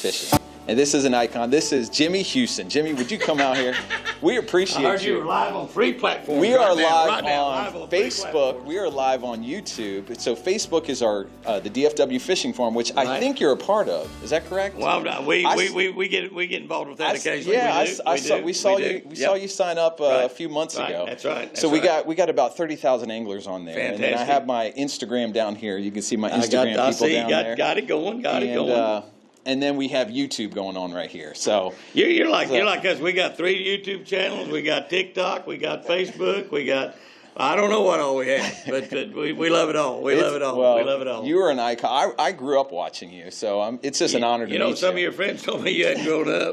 fishing. And this is an icon. This is Jimmy Houston. Jimmy, would you come out here? We appreciate you. I heard you were live on 3 platforms. We are live on Facebook. We are live on YouTube. So Facebook is our the DFW Fishing Forum, which I think you're a part of. Is that correct? Well, we get involved with that occasionally. Yeah, we saw you sign up a few months ago. That's right. So we got about 30,000 anglers on there. Fantastic. And then I have my Instagram down here. You can see my Instagram people down there. Got it going. And then we have YouTube going on right here. So you're like us. We got 3 YouTube channels. We got TikTok. We got Facebook. We got. I don't know what all we have, but we love it all. We love it all. Well, we love it all. You are an icon. I grew up watching you, so it's just an honor to meet you. Some of your friends told me you hadn't grown up.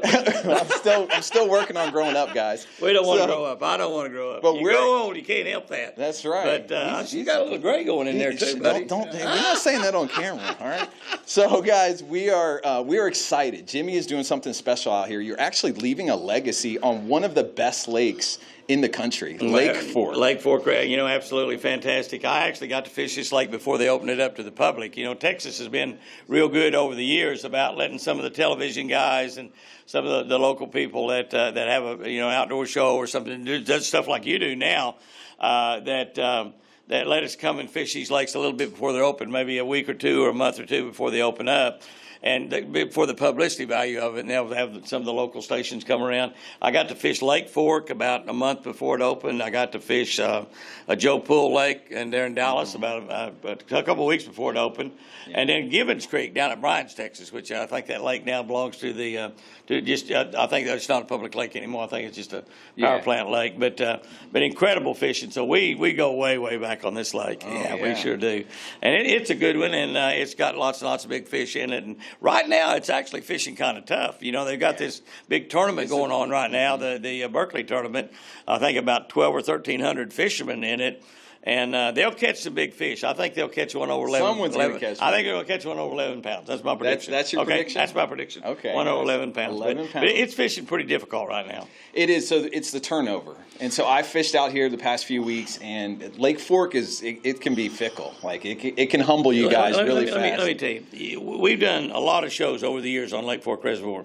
I'm still working on growing up, guys. We don't want to grow up. I don't want to grow up. But you grow old, you can't help that. That's right. But you got a little gray going in there too, buddy. We're not saying that on camera, all right? So, guys, we are excited. Jimmy is doing something special out here. You're actually leaving a legacy on one of the best lakes in the country, Lake Fork. Lake Fork, absolutely fantastic. I actually got to fish this lake before they opened it up to the public. Texas has been real good over the years about letting some of the television guys and some of the local people that have a outdoor show or something, does stuff like you do now, that let us come and fish these lakes a little bit before they're open, maybe a week or 2 or a month or 2 before they open up. And for the publicity value of it, and they'll have some of the local stations come around. I got to fish Lake Fork about a month before it opened. I got to fish a Joe Poole Lake and there in Dallas about a couple of weeks before it opened. Yeah. And then Gibbons Creek down at Bryan's, Texas, which I think that lake now belongs to the I think it's not a public lake anymore. I think it's just a power plant lake. But incredible fishing. So we go way back on this lake. We sure do. And it's a good one, and it's got lots and lots of big fish in it. And right now, it's actually fishing kind of tough. They've got this big tournament going on right now, the Berkeley tournament. I think about 12 or 1,300 fishermen in it. And they'll catch some big fish. I think they'll catch one over 11. Someone's going to catch one. I think they'll catch one over 11 pounds. That's my prediction. That's your prediction? That's my prediction. Okay. One over 11 pounds. 11 pounds. But it's fishing pretty difficult right now. It is. So it's the turnover. And so I fished out here the past few weeks, and Lake Fork it can be fickle. Like it can humble you guys really fast. Let me tell you, we've done a lot of shows over the years on Lake Fork Reservoir,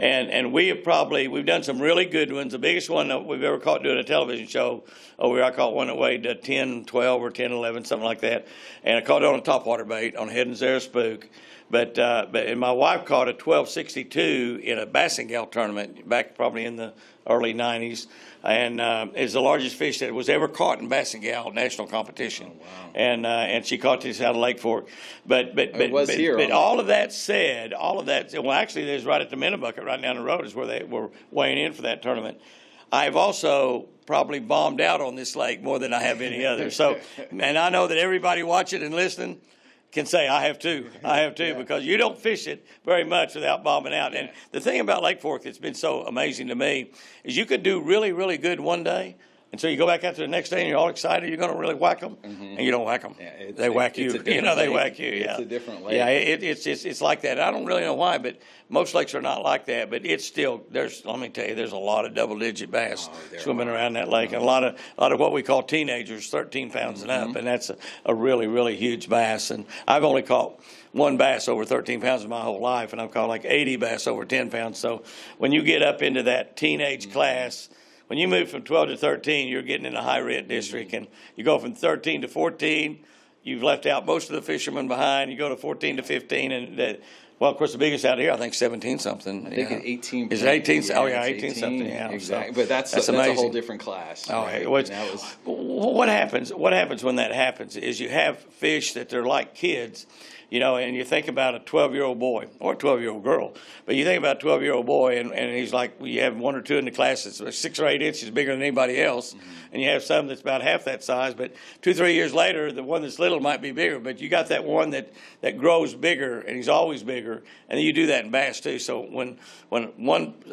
and we've done some really good ones. The biggest one that we've ever caught doing a television show over here, I caught one that weighed 10, 12 or 10, 11, something like that, and I caught it on a topwater bait on Head and Zara spook. But my wife caught a 1262 in a Bassingale tournament back probably in the early 90s, and it's the largest fish that was ever caught in Bassingale national competition. Oh, wow. And she caught this out of Lake Fork. But all of that said, well, actually, there's right at the Minnebucket right down the road is where they were weighing in for that tournament. I've also probably bombed out on this lake more than I have any other. So, and I know that everybody watching and listening can say, I have too, because you don't fish it very much without bombing out. And the thing about Lake Fork that's been so amazing to me is you could do really, really good one day, and so you go back out to the next day and you're all excited, you're going to really whack them, and you don't whack them. Yeah, they whack you. They whack you. Yeah. It's a different lake. Yeah, it's like that. I don't really know why, but most lakes are not like that. But it's still, let me tell you, there's a lot of double-digit bass swimming around that lake, and a lot of what we call teenagers, 13 pounds and up, and that's a really, really huge bass. And I've only caught one bass over 13 pounds in my whole life, and I've caught like 80 bass over 10 pounds. So when you get up into that teenage class, when you move from 12 to 13, you're getting in a high rent district, and you go from 13 to 14, you've left out most of the fishermen behind. You go to 14 to 15, and well, of course, the biggest out here, I think 17 something. I think 18. Is it 18? Yeah, 18 something. Yeah, exactly. So, but that's a whole different class. Oh, right? What happens? What happens when that happens is you have fish that they're like kids. And you think about a 12-year-old boy or a 12-year-old girl, but you think about a 12-year-old boy, and he's like, you have 1 or 2 in the class that's 6 or 8 inches bigger than anybody else, and you have some that's about half that size, but 2 or 3 years later, the one that's little might be bigger, but you got that one that grows bigger, and he's always bigger, and you do that in bass too. So when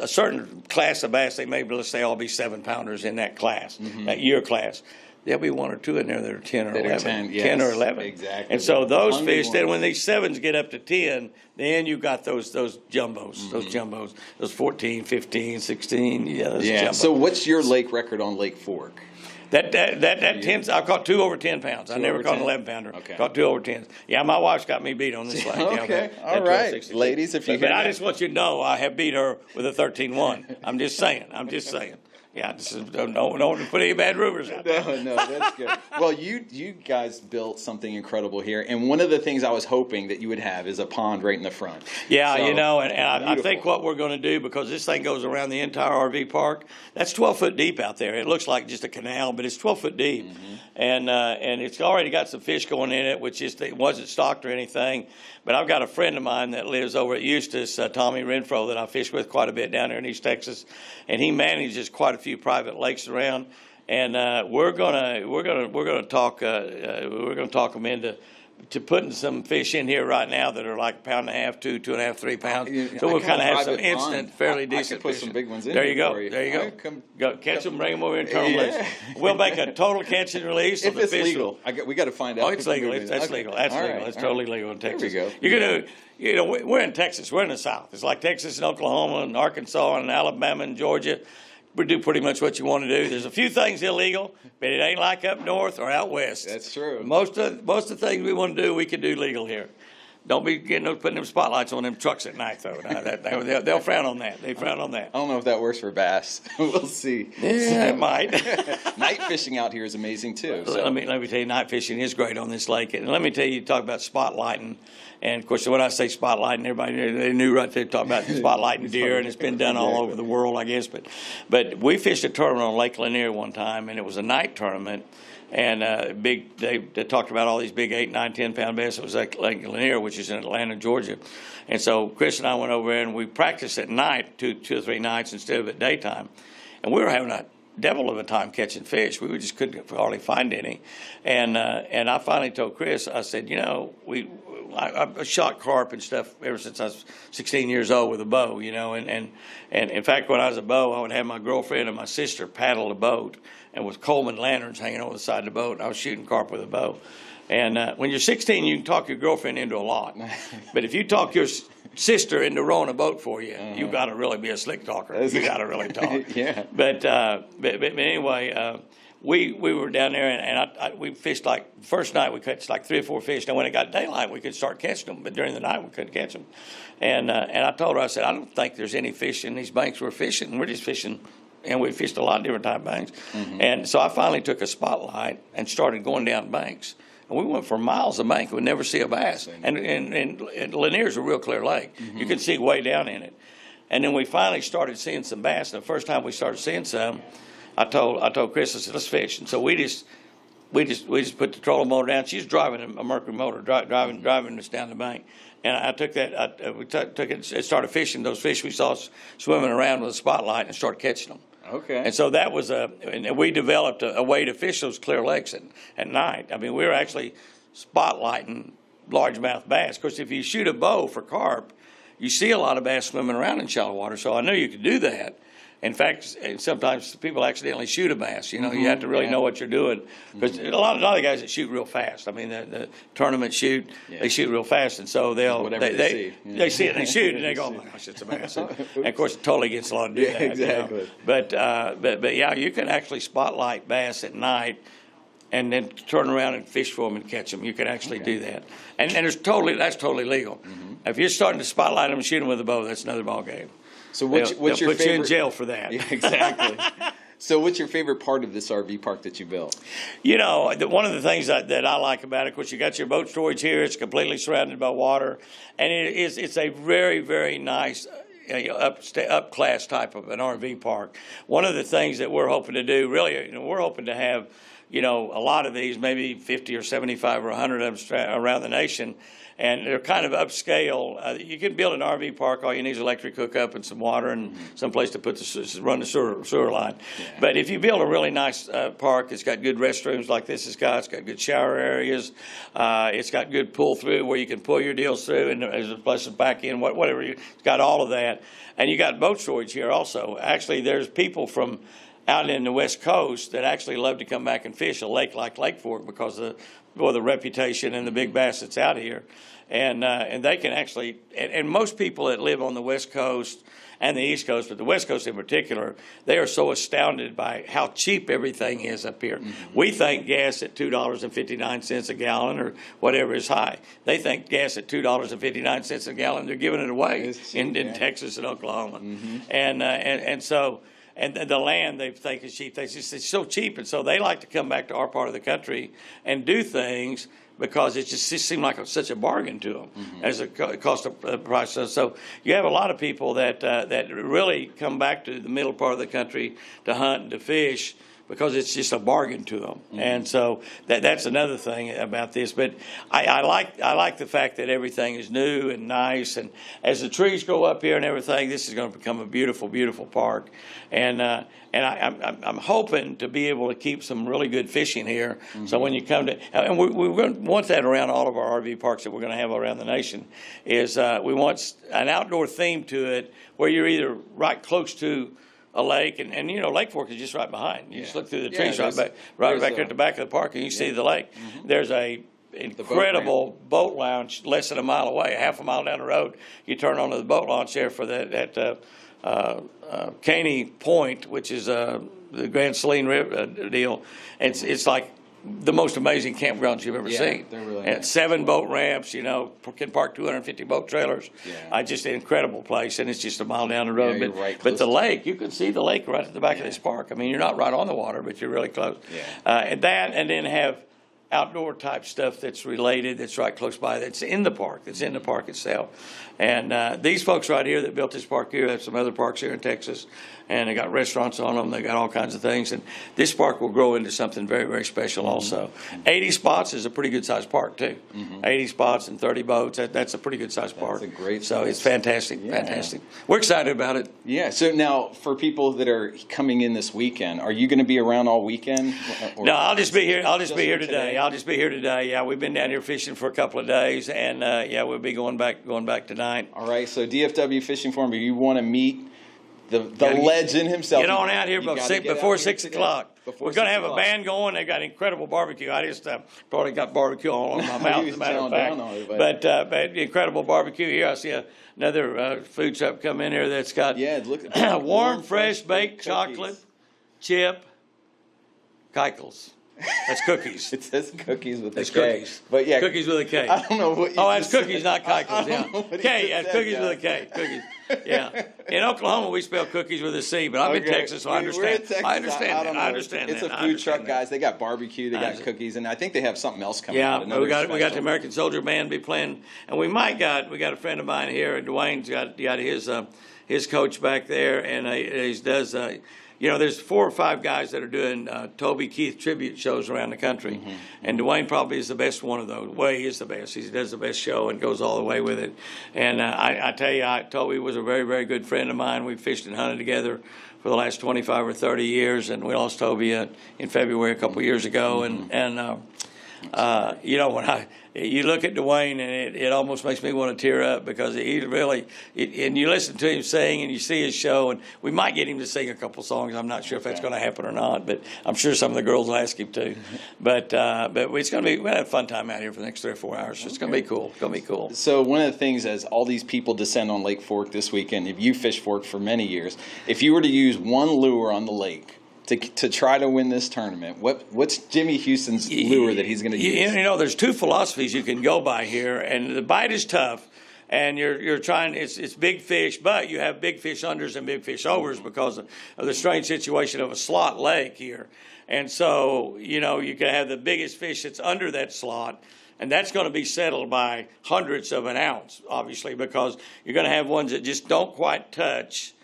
a certain class of bass, they may, let's say, all be 7-pounders in that class, that year class. There'll be 1 or 2 in there that are 10 or 11. 10 or 11. Exactly. And so those fish, then when these 7s get up to 10, then you got those jumbos, those 14, 15, 16. Yeah, those jumbos. So what's your lake record on Lake Fork? That 10, I've caught 2 over 10 pounds. I never caught an 11 pounder. Okay. Caught 2 over 10s. Yeah, my wife's got me beat on this lake. Okay, all right, ladies, if you. But I just want you to know I have beat her with a 13-1. I'm just saying. Yeah, don't put any bad rumors out there. No, that's good. Well, you guys built something incredible here, and one of the things I was hoping that you would have is a pond right in the front. Yeah, So, and I think what we're going to do, because this thing goes around the entire RV park, that's 12 foot deep out there. It looks like just a canal, but it's 12 foot deep, and it's already got some fish going in it, which it wasn't stocked or anything. But I've got a friend of mine that lives over at Eustis, Tommy Renfro, that I fish with quite a bit down there in East Texas, and he manages quite a few private lakes around. And we're gonna talk them into putting some fish in here right now that are like 1.5 pounds, 2.5, 3 pounds. So we'll kind of have some instant, fairly decent. I could put fishing. some big ones in. There you go. For you. There you go. Catch them, bring them over, and turn them Yeah. loose. We'll make a total catch and release. If the it's fish legal, we got to find out. Oh, it's legal. That's Okay. legal. That's legal. Right. It's totally legal in Texas. There we go. You're gonna, we're in Texas. We're in the South. It's like Texas and Oklahoma and Arkansas and Alabama and Georgia. We do pretty much what you want to do. There's a few things illegal, but it ain't like up north or out west. That's true. Most of the things we want to do, we can do legal here. Don't be putting them spotlights on them trucks at night, though. They'll frown on that. They frown on that. I don't know if that works for bass. We'll see. Yeah, it might. Night fishing out here is amazing too. So. Let me tell you, night fishing is great on this lake. And let me tell you, talk about spotlighting. And of course, when I say spotlighting, everybody they knew right there talking about spotlighting deer, and it's been done all over the world, I guess. But we fished a tournament on Lake Lanier one time, and it was a night tournament. And they talked about all these big 8, 9, 10-pound bass. It was like Lake Lanier, which is in Atlanta, Georgia. And so Chris and I went over there, and we practiced at night, two or three nights instead of at daytime. And we were having a devil of a time catching fish. We just couldn't hardly find any. And I finally told Chris, I said, I've shot carp and stuff ever since I was 16 years old with a bow, and in fact, when I was a bow, I would have my girlfriend and my sister paddle a boat, and with Coleman lanterns hanging over the side of the boat, and I was shooting carp with a bow. And when you're 16, you can talk your girlfriend into a lot. But if you talk your sister into rowing a boat for you, you got to really be a slick talker. You got to really talk. Yeah. But anyway, we were down there, and we fished first night we caught like 3 or 4 fish. Now when it got daylight, we could start catching them, but during the night we couldn't catch them. And I told her, I said, I don't think there's any fish in these banks we're fishing. We're just fishing. And we fished a lot of different type of banks. And so I finally took a spotlight and started going down banks. And we went for miles of bank. We'd never see a bass. And Lanier's a real clear lake. You could see way down in it. And then we finally started seeing some bass. And the first time we started seeing some, I told Chris, I said, let's fish. And so we just put the trolling motor down. She's driving a Mercury motor, driving us down the bank. And I took that, we took it and started fishing those fish we saw swimming around with a spotlight and started catching them. Okay. And so that was and we developed a way to fish those clear lakes at night. I mean, we were actually spotlighting largemouth bass. Of course, if you shoot a bow for carp, you see a lot of bass swimming around in shallow water. So I knew you could do that. In fact, sometimes people accidentally shoot a bass. You have to really know what you're doing, because a lot of the guys that shoot real fast. I mean, the tournament shoot, they shoot real fast, and so they see it and they shoot, and they go, oh my gosh, it's a bass. And of course, it totally gets a lot to do that. Exactly. But yeah, you can actually spotlight bass at night, and then turn around and fish for them and catch them. You can actually do that, and that's totally legal. If you're starting to spotlight them and shoot them with a bow, that's another ball game. So what's your put favorite? You in jail for that. Yeah, exactly. So what's your favorite part of this RV park that you built? One of the things that I like about it, of course, you got your boat storage here. It's completely surrounded by water, and it's a very, very nice up class type of an RV park. One of the things that we're hoping to do, really, we're hoping to have, a lot of these, maybe 50 or 75 or 100 of them around the nation. And they're kind of upscale. You can build an RV park. All you need is electric hookup and some water and some place to run the sewer line. Yeah. But if you build a really nice park, it's got good restrooms like this has got. It's got good shower areas. It's got good pull through where you can pull your deals through, and there's a place to back in, whatever. It's got all of that. And you got boat storage here also. Actually, there's people from out in the West Coast that actually love to come back and fish a lake like Lake Fork because the for the reputation and the big bass that's out here. And they can actually, and most people that live on the West Coast and the East Coast, but the West Coast in particular, they are so astounded by how cheap everything is up here. We think gas at $2.59 a gallon or whatever is high. They think gas at $2.59 a gallon, they're giving it away in Texas and Oklahoma. And so the land they think is cheap. It's so cheap, and so they like to come back to our part of the country and do things because it just seemed like such a bargain to them as a cost of price. So you have a lot of people that really come back to the middle part of the country to hunt and to fish because it's just a bargain to them. And so that's another thing about this. But I like the fact that everything is new and nice. And as the trees grow up here and everything, this is going to become a beautiful, beautiful park. And I'm hoping to be able to keep some really good fishing here. So when you come to, and we want that around all of our RV parks that we're going to have around the nation, is we want an outdoor theme to it where you're either right close to a lake, and you know, Lake Fork is just right behind. You just look through the trees right back at the back of the park, and you see the lake. There's a incredible boat launch less than a mile away, a half a mile down the road. You turn onto the boat launch there for that Caney Point, which is the Grand Saline River deal. It's like the most amazing campgrounds you've ever seen. They're really and nice. 7 boat ramps, you know, can park 250 boat trailers. Just an incredible place, and it's just a mile down the road. you're right but the close lake, you can see the lake right at the back of this park. I mean, you're not right on the water, but you're really close. And then have outdoor type stuff that's related, that's right close by, that's in the park, itself. And these folks right here that built this park here have some other parks here in Texas, and they got restaurants on them, they got all kinds of things, and this park will grow into something very, very special also. 80 spots is a pretty good sized park too. 80 spots and 30 boats, that's a pretty good sized park. That's a great So size. it's fantastic, fantastic. We're excited about it. Yeah. So now, for people that are coming in this weekend, are you going to be around all weekend? Or No, I'll just be here. I'll just be here for today. today? I'll just be here today. Yeah, we've been down here fishing for a couple of days, and we'll be going back tonight. All right. So DFW Fishing Forum, if you want to meet the legend himself, Get on out here you gotta get before out here 6 today. o'clock. Before We're going to 6 have a o'clock. band going. They've got incredible barbecue. I just probably got barbecue all on my mouth, He as was a matter of chowing fact. down on it, But incredible barbecue here. I see another food truck come in here that's got look warm, fresh baked cookies. chocolate chip Keichels. That's cookies. It says cookies with a It's K. cookies. But yeah, Cookies with a K. I don't know what you Oh, that's just cookies, said. not Keichels. I Yeah, don't know what he K. just Yeah, said, cookies guys. with a K. Cookies. Yeah. In Oklahoma, we spell cookies with a C, but I'm in Okay. Texas, so I We're understand. in Texas. I understand I that. don't know. I understand It's that. a I food understand truck, that. guys. They got barbecue, they got understand. cookies, and I think they have something else coming Yeah, out. we got the special. American Soldier Band be playing, and we got a friend of mine here, Dwayne's got his coach back there, and he does. There's 4 or 5 guys that are doing Toby Keith tribute shows around the country, and Dwayne probably is the best one of those. Well, he is the best. He does the best show and goes all the way with it. And I tell you, Toby was a very, very good friend of mine. We fished and hunted together for the last 25 or 30 years, and we lost Toby in February a couple of years ago. When you look at Dwayne, and it almost makes me want to tear up because he really, and you listen to him sing and you see his show, and we might get him to sing a couple songs. I'm not sure if that's going to happen or not, but I'm sure some of the girls will ask him to. But it's going to be, we're going to have a fun time out here for the next 3 or 4 hours. So it's going to be cool. It's going to be cool. So one of the things, as all these people descend on Lake Fork this weekend, if you fish Fork for many years, if you were to use one lure on the lake to try to win this tournament, what's Jimmy Houston's lure that he's going to use? There's 2 philosophies you can go by here, and the bite is tough, and you're trying. It's big fish, but you have big fish unders and big fish overs because of the strange situation of a slot lake here, and so you can have the biggest fish that's under that slot. And that's going to be settled by hundredths of an ounce, obviously, because you're going to have ones that just don't quite touch,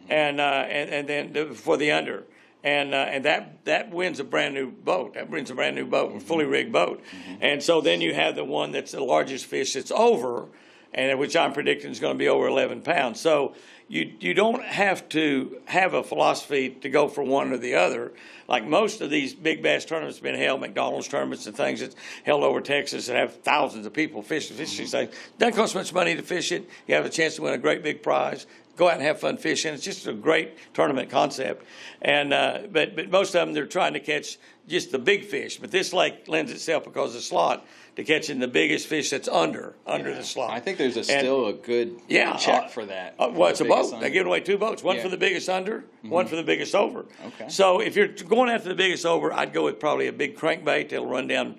and then for the under. And that wins a brand new boat. That brings a brand new boat, a fully rigged boat. And so then you have the one that's the largest fish that's over, and which I'm predicting is going to be over 11 pounds. So you don't have to have a philosophy to go for one or the other. Like most of these big bass tournaments have been held, McDonald's tournaments and things that's held over Texas that have thousands of people fish these things. Doesn't cost much money to fish it. You have a chance to win a great big prize. go out and have fun fishing. It's just a great tournament concept. And but most of them, they're trying to catch just the big fish. But this lake lends itself, because of the slot, to catching the biggest fish that's under the slot. I think there's still a good check for that. Well, it's a boat. They're giving away 2 boats, one for the biggest under, one for the biggest over. Okay. So if you're going after the biggest over, I'd go with probably a big crankbait that'll run down,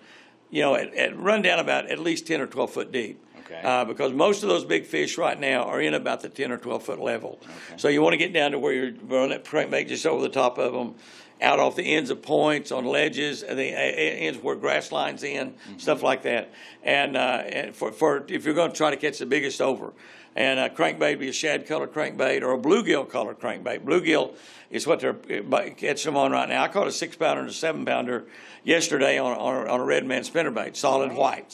run down about at least 10 or 12 foot deep. Okay. Because most of those big fish right now are in about the 10 or 12 foot level. Okay. So you want to get down to where you're running that crankbait just over the top of them, out off the ends of points, on ledges, and the ends where grass lines in, stuff like that. And for if you're going to try to catch the biggest over, and a crankbait be a shad color crankbait or a bluegill color crankbait. Bluegill is what they're catching them on right now. I caught a 6-pounder and a 7-pounder yesterday on a red man spinnerbait, solid white,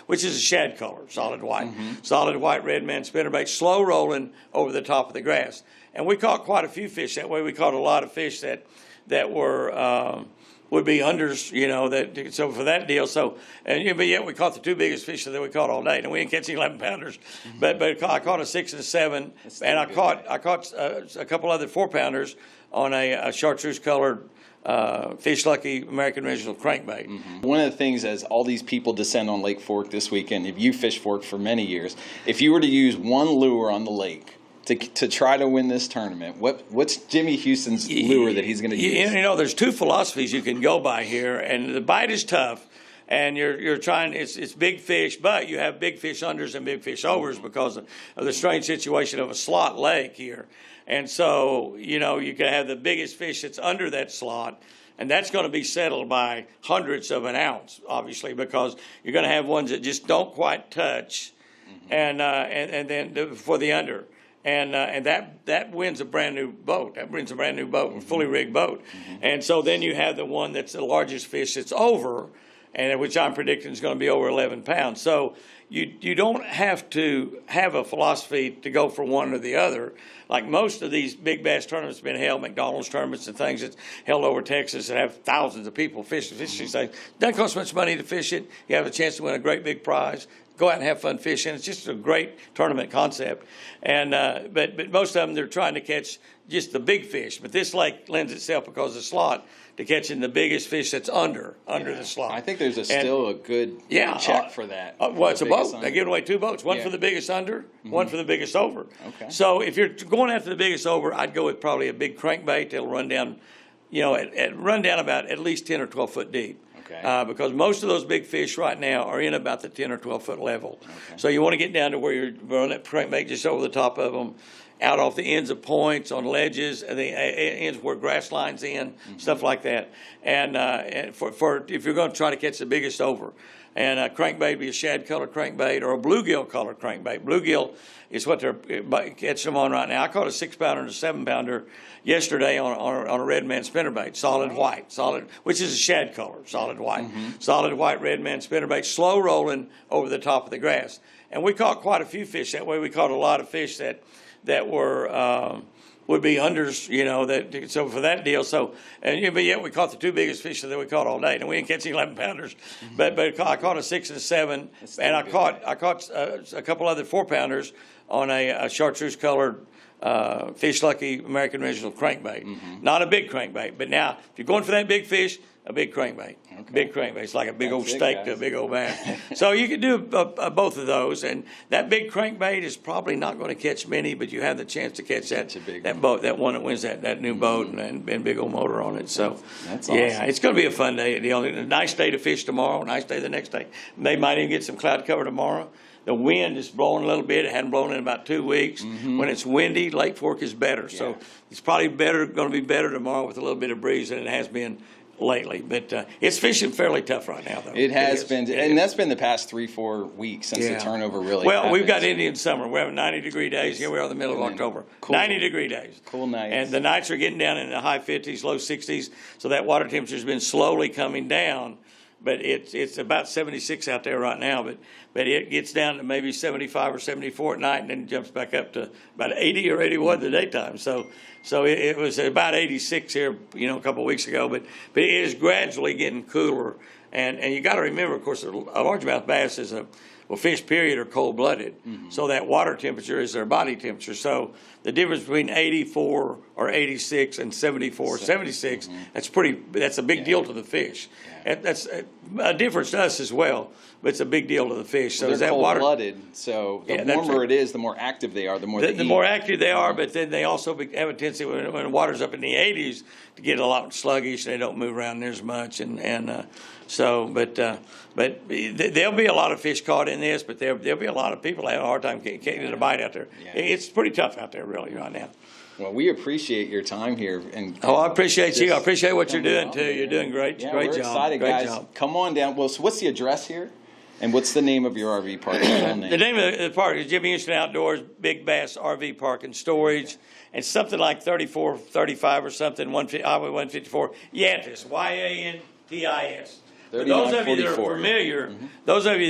which is a shad color, solid white, solid white red man spinnerbait, slow rolling over the top of the grass. And we caught quite a few fish that way. We caught a lot of fish that were would be unders, so for that deal. So, but yet we caught the 2 biggest fish that we caught all day, and we didn't catch any 11-pounders. But I caught a 6 and a 7, and I caught a couple other 4-pounders on a chartreuse colored Fish Lucky American Original crankbait. One of the things, as all these people descend on Lake Fork this weekend, if you fish Fork for many years, if you were to use one lure on the lake to try to win this tournament, what's Jimmy Houston's lure that he's going to use? There's 2 philosophies you can go by here, and the bite is tough, and you're trying. It's big fish, but you have big fish unders and big fish overs because of the strange situation of a slot lake here, and so you can have the biggest fish that's under that slot. And that's going to be settled by hundredths of an ounce, obviously, because you're going to have ones that just don't quite touch, and then for the under. And that wins a brand new boat. That wins a brand new boat, a fully rigged boat. And so then you have the one that's the largest fish that's over, and which I'm predicting is going to be over 11 pounds. So you don't have to have a philosophy to go for one or the other. Like most of these big bass tournaments have been held, McDonald's tournaments and things that's held over Texas that have thousands of people fishing these things. Doesn't cost much money to fish it. You have a chance to win a great big prize. Go out and have fun fishing. It's just a great tournament concept. And but most of them, they're trying to catch just the big fish. But this lake lends itself, because of the slot, to catching the biggest fish that's under the slot. I think there's still a good check for that. Well, it's a boat. They're giving away 2 boats, one for the biggest under, one for the biggest over. Okay. So if you're going after the biggest over, I'd go with probably a big crankbait that'll run down, run down about at least 10 or 12 foot deep. Okay. Because most of those big fish right now are in about the 10 or 12 foot level. Okay. So you want to get down to where you're running that crankbait just over the top of them, out off the ends of points, on ledges, and the ends where grass lines in, stuff like that. And for if you're going to try to catch the biggest over, and a crankbait be a shad color crankbait or a bluegill color crankbait. Bluegill is what they're catching them on right now. I caught a 6-pounder and a 7-pounder yesterday on a red man spinnerbait, solid white, which is a shad color, solid white, solid white red man spinnerbait, slow rolling over the top of the grass. And we caught quite a few fish that way. We caught a lot of fish that were would be unders, so for that deal. So, but yet we caught the 2 biggest fish that we caught all day, and we didn't catch any 11-pounders. But I caught a 6 and a 7, and I caught a couple other 4-pounders on a chartreuse colored Fish Lucky American Original crankbait. Not a big crankbait, but now if you're going for that big fish, a big crankbait. Okay. Big crankbait. It's like a big old steak to a big old bass. So you can do both of those, and that big crankbait is probably not going to catch many, but you have the chance to catch that boat, that one that wins that new boat and big old motor on it. So that's awesome. Yeah, it's going to be a fun day. A nice day to fish tomorrow. Nice day the next day. They might even get some cloud cover tomorrow. The wind is blowing a little bit. It hadn't blown in about 2 weeks. When it's windy, Lake Fork is better. Yeah. So it's probably going to be better tomorrow with a little bit of breeze than it has been lately. But it's fishing fairly tough right now, though. It has been. And that's been the past 3-4 weeks since the turnover really happened. We've got Indian summer. We're having 90-degree days. Here we are in the middle of October. Cool. 90-degree days. Cool nights. And the nights are getting down in the high 50s, low 60s. So that water temperature has been slowly coming down. But it's about 76 out there right now. But it gets down to maybe 75 or 74 at night, and then jumps back up to about 80 or 81 in the daytime. So it was about 86 here, a couple of weeks ago. But it is gradually getting cooler. And you got to remember, of course, a largemouth bass is a Well, fish, period, are cold-blooded. So that water temperature is their body temperature. So the difference between 84 or 86 and 74, 76, that's a big deal to the fish. That's a difference to us as well, but it's a big deal to the fish. So they're is that cold-blooded, so the warmer it is, the more active they are, the more the more active they are, but then they also have a tendency when the water's up in the 80s to get a lot sluggish. They don't move around near as much, but there'll be a lot of fish caught in this, but there'll be a lot of people having a hard time getting a bite out there. Yeah. It's pretty tough out there, really, right now. Well, we appreciate your time here. I appreciate you. I appreciate what you're doing, too. You're doing great. Yeah, great we're job. Excited, great guys. job. Come on down. Well, so what's the address here? And what's the name of your RV park? The name of the park is Jimmy Houston Outdoors Big Bass RV Park and Storage. And something like 34, 35 or something, Highway 154, Yantis, Yantis. For those of you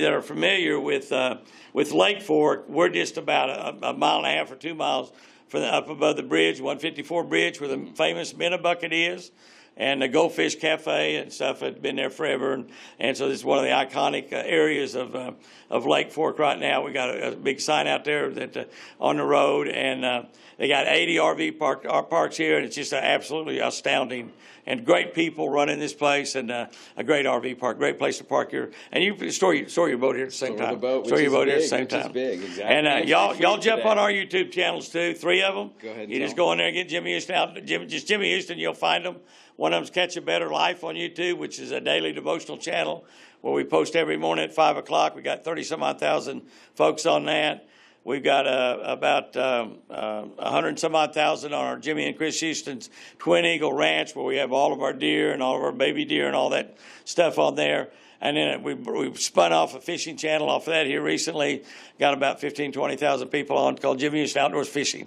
that are familiar, with Lake Fork, we're just about a mile and a half or 2 miles up above the bridge, 154 bridge, where the famous Minna Bucket is. And the Goldfish Cafe and stuff had been there forever, and so this is one of the iconic areas of Lake Fork right now. We got a big sign out there that on the road, and they got 80 RV parks here, and it's just absolutely astounding. And great people running this place, and a great RV park, great place to park here. And you can store your boat here at the same time. Store your boat here at the same time. Big, exactly. And y'all jump on our YouTube channels too. 3 of them. Go ahead. You just go in there and get Jimmy Houston out. Just Jimmy Houston, you'll find them. One of them's Catch a Better Life on YouTube, which is a daily devotional channel where we post every morning at 5 o'clock. We got 30-some-odd thousand folks on that. We've got about 100-some-odd thousand on our Jimmy and Chris Houston's Twin Eagle Ranch, where we have all of our deer and all of our baby deer and all that stuff on there. And then we spun off a fishing channel off of that here recently. Got about 15,000, 20,000 people on, called Jimmy Houston Outdoors Fishing.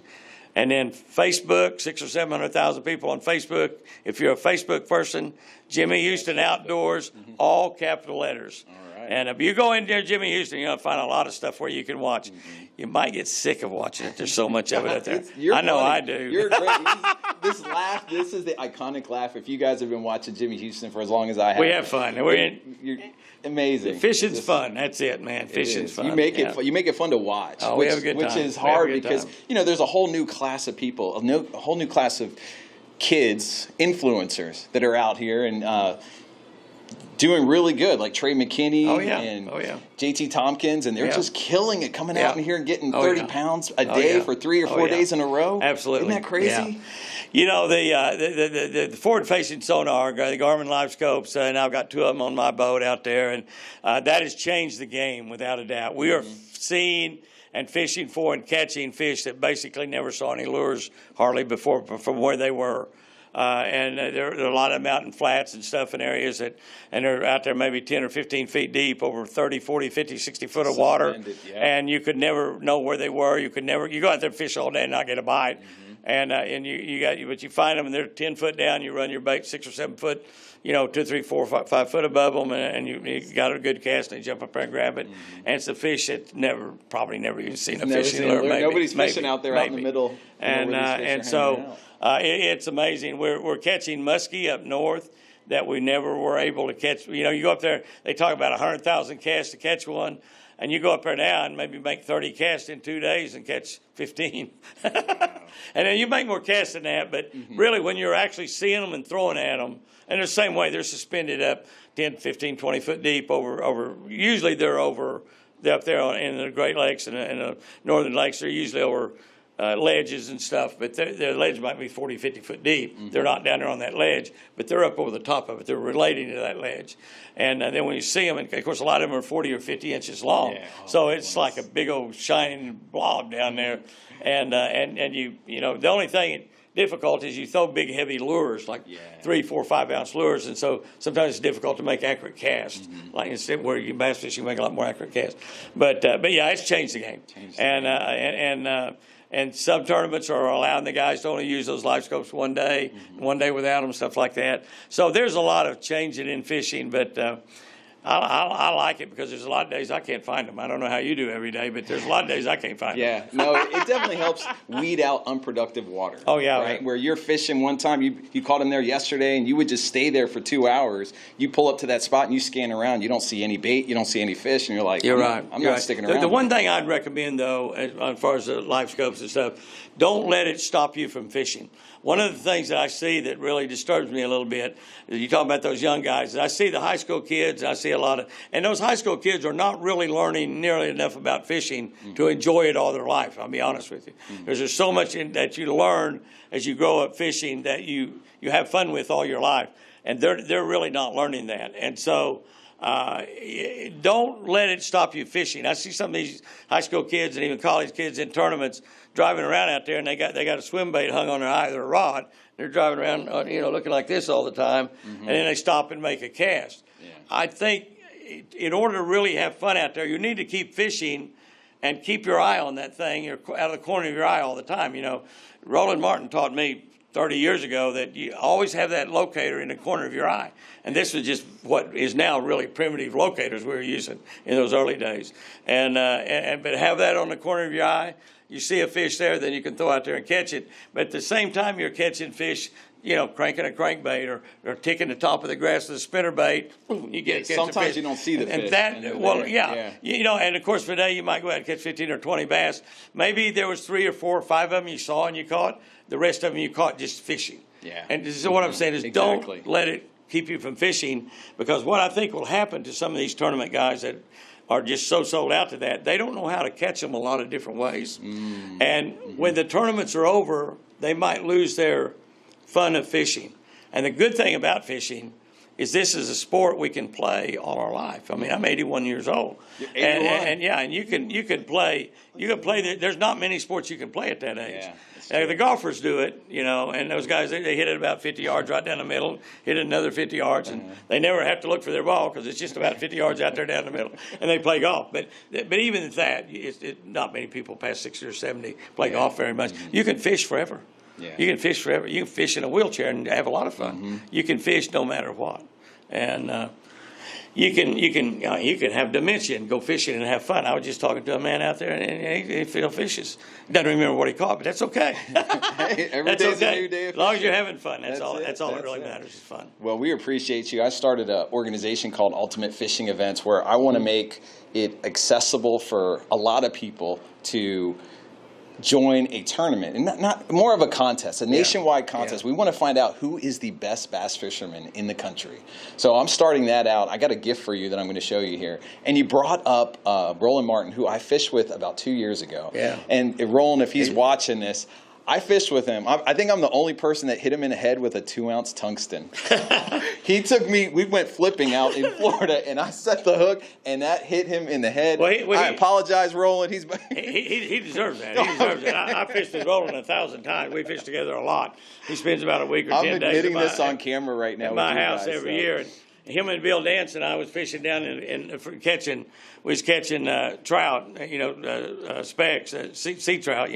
And then Facebook, 600,000 or 700,000 people on Facebook. If you're a Facebook person, Jimmy Houston Outdoors, all capital letters. All right. And if you go in there, Jimmy Houston, you're going to find a lot of stuff where you can watch. You might get sick of watching it. There's so much of it out there. I know I do. You're great. This laugh, this is the iconic laugh. If you guys have been watching Jimmy Houston for as long as I have. We have fun. You're amazing. Fishing's fun. That's it, man. Fishing's fun. You make it fun to watch. Oh, we have a good time. Which is hard because there's a whole new class of people, a whole new class of kids, influencers that are out here and doing really good, like Trey McKinney and JT Tompkins, and they're just killing it, coming out in here and getting 30 pounds a day for 3 or 4 days in a row. Absolutely. Isn't that crazy? Yeah. You know, the forward-facing sonar, the Garmin Live Scopes, and I've got 2 of them on my boat out there, and that has changed the game without a doubt. We are seeing and fishing for and catching fish that basically never saw any lures hardly before from where they were. And there are a lot of mountain flats and stuff in areas and they're out there maybe 10 or 15 feet deep, over 30, 40, 50, 60 foot of water. And you could never know where they were. You go out there and fish all day and not get a bite. And but you find them and they're 10 foot down. You run your bait 6 or 7 foot, 2, 3, 4, 5 foot above them, and you got a good cast, and you jump up there and grab it. And it's a fish that probably never even seen a fishing lure. Nobody's fishing out there out in the middle. And so it's amazing. We're catching muskie up north that we never were able to catch. You go up there, they talk about 100,000 casts to catch one. And you go up there now and maybe make 30 casts in 2 days and catch 15. And then you make more casts than that, but really when you're actually seeing them and throwing at them, and the same way they're suspended up 10, 15, 20 foot deep over usually they're up there in the Great Lakes and the Northern Lakes, they're usually over ledges and stuff, but their ledge might be 40, 50 foot deep. They're not down there on that ledge, but they're up over the top of it. They're relating to that ledge. And then when you see them, and of course a lot of them are 40 or 50 inches long, so it's like a big old shining blob down there. And the only thing difficult is you throw big heavy lures like 3, 4, 5 ounce lures, and so sometimes it's difficult to make accurate casts. Like instead where you bass fish, you make a lot more accurate casts. But yeah, it's changed the game. And some tournaments are allowing the guys to only use those live scopes one day without them, stuff like that. So there's a lot of changing in fishing, but I like it because there's a lot of days I can't find them. I don't know how you do every day, but there's a lot of days I can't find them. Yeah, no, it definitely helps weed out unproductive water. Oh, yeah. Right? Where you're fishing one time, you caught him there yesterday, and you would just stay there for 2 hours. You pull up to that spot, and you scan around. You don't see any bait. You don't see any fish, and you're like, I'm not sticking around. The one thing I'd recommend, though, as far as the life scopes and stuff, don't let it stop you from fishing. One of the things that I see that really disturbs me a little bit, you talk about those young guys, I see the high school kids, I see a lot of, and those high school kids are not really learning nearly enough about fishing to enjoy it all their life, I'll be honest with you. Because there's so much that you learn as you grow up fishing that you have fun with all your life, and they're really not learning that. And so don't let it stop you fishing. I see some of these high school kids and even college kids in tournaments driving around out there, and they got a swim bait hung on their rod. They're driving around, looking like this all the time, and then they stop and make a cast. Yeah. I think in order to really have fun out there, you need to keep fishing and keep your eye on that thing out of the corner of your eye all the time. Roland Martin taught me 30 years ago that you always have that locator in the corner of your eye. And this was just what is now really primitive locators we were using in those early days. But have that on the corner of your eye. You see a fish there, then you can throw out there and catch it. But at the same time you're catching fish, cranking a crankbait or ticking the top of the grass with a spinner bait, you get sometimes you don't see the fish. And of course today you might go out and catch 15 or 20 bass. Maybe there was 3 or 4 or 5 of them you saw and you caught. The rest of them you caught just fishing. Yeah. And this is what I'm saying is Don't let it keep you from fishing, because what I think will happen to some of these tournament guys that are just so sold out to that, they don't know how to catch them a lot of different ways. And when the tournaments are over, they might lose their fun of fishing. And the good thing about fishing is this is a sport we can play all our life. I mean, I'm 81 years old. And you can play. There's not many sports you can play at that age. Yeah, the golfers do it, and those guys, they hit it about 50 yards right down the middle, hit it another 50 yards, and they never have to look for their ball because it's just about 50 yards out there down the middle, and they play golf. But even at that, not many people past 60 or 70 play golf very much. You can fish forever. Yeah. You can fish forever. You can fish in a wheelchair and have a lot of fun. You can fish no matter what, and you can have dementia and go fishing and have fun. I was just talking to a man out there, and he fishes. Doesn't remember what he caught, but that's okay. Every day's a new day of as long as you're having fun, that's all that really matters is fun. Well, we appreciate you. I started an organization called Ultimate Fishing Events where I want to make it accessible for a lot of people to join a tournament, and not more of a contest, a nationwide contest. We want to find out who is the best bass fisherman in the country. So I'm starting that out. I got a gift for you that I'm going to show you here. And you brought up Roland Martin, who I fished with about 2 years ago. Yeah. And Roland, if he's watching this, I fished with him. I think I'm the only person that hit him in the head with a 2-ounce tungsten. He took me, we went flipping out in Florida, and I set the hook, and that hit him in the head. I apologize, Roland. He deserves that. He deserves it. I fished with Roland 1,000 times. We fished together a lot. He spends about a week or 10 days. I'm admitting this on camera right now. At my house every year. And him and Bill Dance and I was fishing down catching trout, specks, sea trout,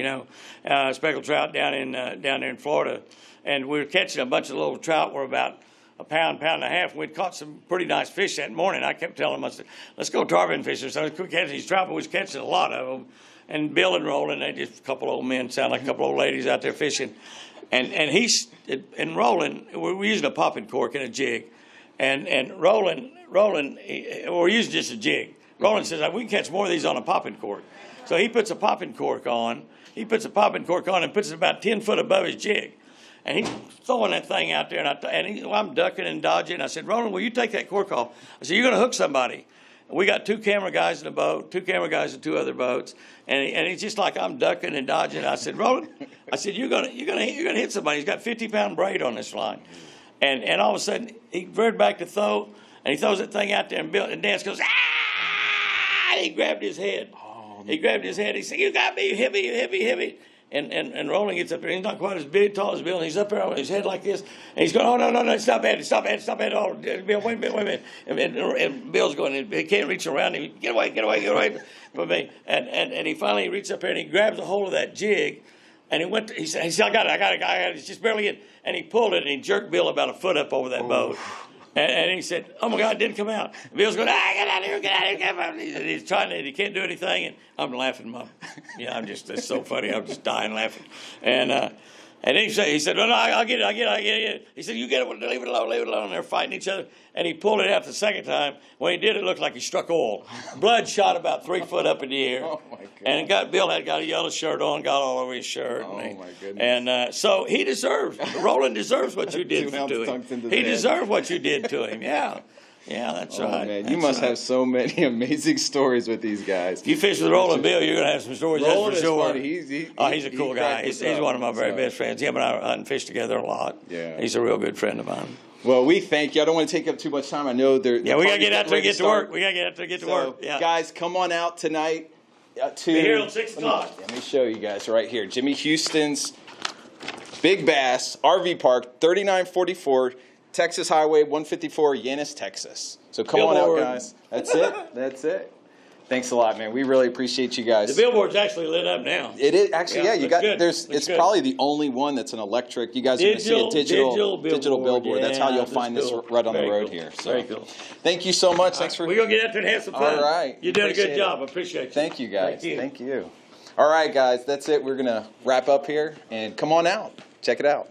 speckled trout down there in Florida, and we were catching a bunch of little trout. Were about a pound and a half. We'd caught some pretty nice fish that morning. I kept telling him, I said, let's go tarpon fishing. So I was catching these trout, but we was catching a lot of them. And Bill and Roland, they just a couple old men, sound like a couple old ladies out there fishing. And Roland, we're using a popping cork and a jig. And Roland, we're using just a jig. Roland says, we can catch more of these on a popping cork. So he puts a popping cork on. And puts it about 10 foot above his jig. And he's throwing that thing out there, I'm ducking and dodging. I said, Roland, will you take that cork off? I said, you're going to hook somebody. And we got 2 camera guys in the boat, 2 camera guys in 2 other boats, and he's just like I'm ducking and dodging. I said, Roland, you're gonna hit somebody. He's got 50-pound braid on this line. And all of a sudden, he veered back to throw, and he throws that thing out there, and Dance goes, ah! And he grabbed his head. He grabbed his head. He said, you got me, hit me. And Roland gets up there. He's not quite as tall as Bill, and he's up there on his head like this. And he's going, oh, no, stop at it. Oh, Bill, wait a minute. And Bill's going, he can't reach around him. Get away from me. And he finally reaches up there, and he grabs a hold of that jig. And he said, I got it. It's just barely in. And he pulled it, and he jerked Bill about a foot up over that boat. And he said, "Oh my God, it didn't come out." And Bill's going, "Get out of here, get out of here, get out of here." He's trying to, he can't do anything, and I'm laughing. It's so funny. I'm just dying laughing. And he said, "No, I'll get it. He said, "You get it, leave it alone, leave it alone." And they're fighting each other. And he pulled it out the second time. When he did, it looked like he struck oil. Blood shot about 3 foot up in the air. Oh my God. And Bill had got a yellow shirt on, got all over his shirt. Oh my goodness. And so he deserves, Roland deserves what you did to him. He deserved what you did to him. Yeah. Yeah, that's right. Man, you must have so many amazing stories with these guys. If you fish with Roland Bill, you're going to have some stories, Roland that's for sure. Funny. He's a cool guy. He's one of my very best friends. Him and I hunt and fish together a lot. Yeah. He's a real good friend of mine. Well, we thank you. I don't want to take up too much time. I know they're we got to get out there and get to work. We got to get out there and get to work. Yeah. Guys, come on out tonight. Be here till 6 o'clock. Let me show you guys right here. Jimmy Houston's Big Bass RV Park, 3944 Texas Highway 154, Yanis, Texas. So come on out, guys. That's it. That's it. Thanks a lot, man. We really appreciate you guys. The billboard's actually lit up now. It is actually, yeah. You got good. It's probably the only one that's an electric. You guys are going to see a digital billboard. That's how you'll find this right on the road here. So, very cool. Thank you so much. Thanks for. We're gonna get out there and have some fun. All right. You're doing a good job. I appreciate you. Thank you, guys. Thank you. All right, guys. That's it. We're gonna wrap up here and come on out. Check it out.